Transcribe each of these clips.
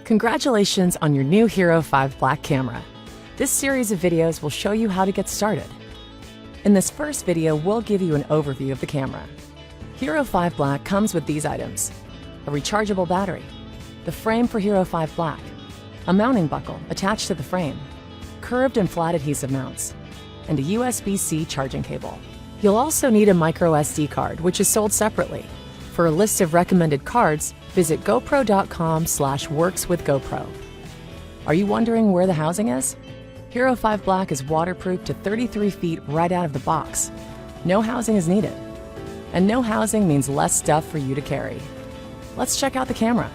Congratulations on your new Hero 5 Black camera. This series of videos will show you how to get started. In this first video, we'll give you an overview of the camera. Hero 5 Black comes with these items: a rechargeable battery, the frame for Hero 5 Black, a mounting buckle attached to the frame, curved and flat adhesive mounts, and a USB-C charging cable. You'll also need a micro SD card, which is sold separately. For a list of recommended cards, visit GoPro.com/workswithGoPro. Are you wondering where the housing is? Hero 5 Black is waterproof to 33 feet right out of the box. No housing is needed. And no housing means less stuff for you to carry. Let's check out the camera.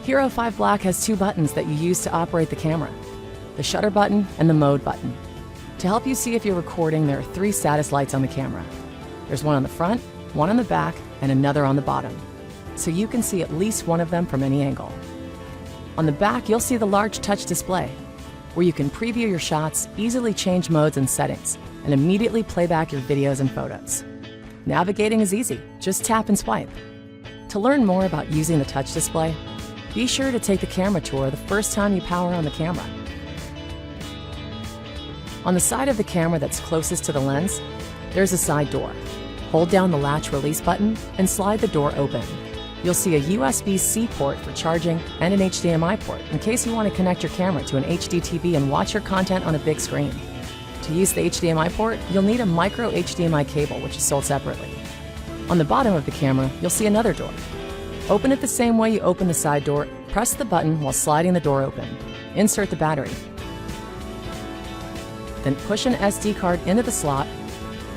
Hero 5 Black has two buttons that you use to operate the camera: the shutter button and the mode button. To help you see if you're recording, there are three status lights on the camera. There's one on the front, one on the back, and another on the bottom, so you can see at least one of them from any angle. On the back, you'll see the large touch display, where you can preview your shots, easily change modes and settings, and immediately play back your videos and photos. Navigating is easy, just tap and swipe. To learn more about using the touch display, be sure to take the camera tour the first time you power on the camera. On the side of the camera that's closest to the lens, there's a side door. Hold down the latch release button and slide the door open. You'll see a USB-C port for charging and an HDMI port in case you want to connect your camera to an HD TV and watch your content on a big screen. To use the HDMI port, you'll need a micro HDMI cable, which is sold separately. On the bottom of the camera, you'll see another door. Open it the same way you open the side door. Press the button while sliding the door open. Insert the battery. Then push an SD card into the slot,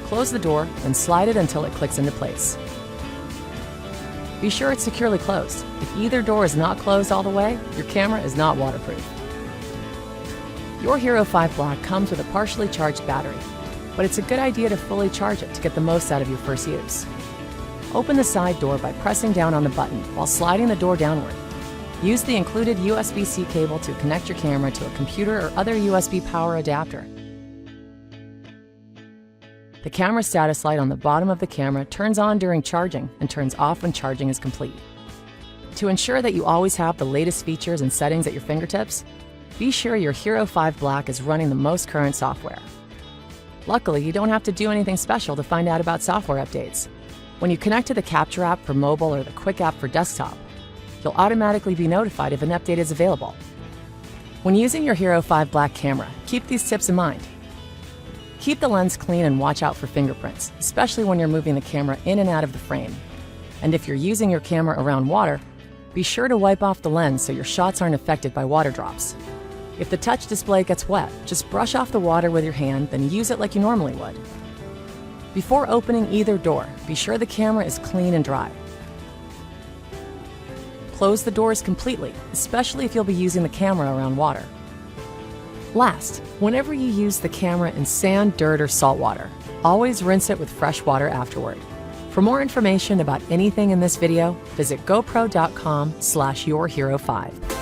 close the door, and slide it until it clicks into place. Be sure it's securely closed. If either door is not closed all the way, your camera is not waterproof. Your Hero 5 Black comes with a partially charged battery, but it's a good idea to fully charge it to get the most out of your first use. Open the side door by pressing down on the button while sliding the door downward. Use the included USB-C cable to connect your camera to a computer or other USB power adapter. The camera status light on the bottom of the camera turns on during charging and turns off when charging is complete. To ensure that you always have the latest features and settings at your fingertips, be sure your Hero 5 Black is running the most current software. Luckily, you don't have to do anything special to find out about software updates. When you connect to the Capture app for mobile or the Quick app for desktop, you'll automatically be notified if an update is available. When using your Hero 5 Black camera, keep these tips in mind. Keep the lens clean and watch out for fingerprints, especially when you're moving the camera in and out of the frame. And if you're using your camera around water, be sure to wipe off the lens so your shots aren't affected by water drops. If the touch display gets wet, just brush off the water with your hand, then use it like you normally would. Before opening either door, be sure the camera is clean and dry. Close the doors completely, especially if you'll be using the camera around water. Last, whenever you use the camera in sand, dirt, or salt water, always rinse it with fresh water afterward. For more information about anything in this video, visit GoPro.com/yourhero5.